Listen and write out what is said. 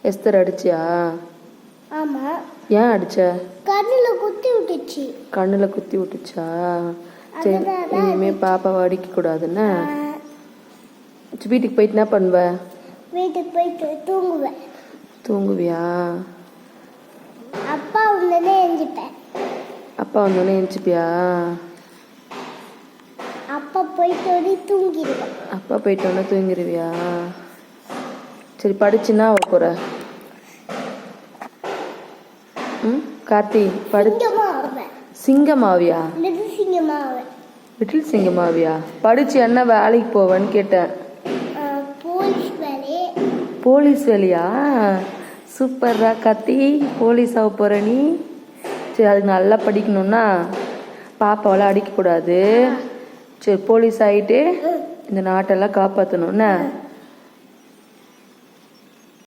Esther அடிச்சியா? ஆமா. ஏன் அடிச்ச? கண்ணுல குத்தி விட்டுச்சு. கண்ணுல குத்தி விட்டுச்சா? சரி, இனிமே பாப்பாவை அடிக்க கூடாதுன்னு. வீட்டுக்கு போயிட்டு என்ன பண்ணுவ? வீட்டுக்கு போயிட்டு தூங்குவேன். தூங்குவியா? அப்பா வந்தோடனே எஞ்சிப்பேன். அப்பா வந்தோடனே எஞ்சிப்பியா? அப்பா போயிட்டோடனே தூங்கிடுவேன். அப்பா போயிட்டோடனே தூங்கிடுவியா? சரி, படிச்சுன்னா போற? கார்த்தி சிங்கமாவியா? லிட்டில் சிங்கமாவியா? படிச்சு என்ன வேலைக்கு போவேன்னு கேட்டேன். போலீஸ் வேலையா? சூப்பர்ரா கார்த்தி, போலீஸ் ஆக போற நீ. சரி, அதுக்கு நல்லா படிக்கணும்னா பாப்பாவெல்லாம் அடிக்கக்கூடாது. சரி, போலீஸ் ஆகிட்டு இந்த நாட்டெல்லாம் காப்பாற்றணும்னா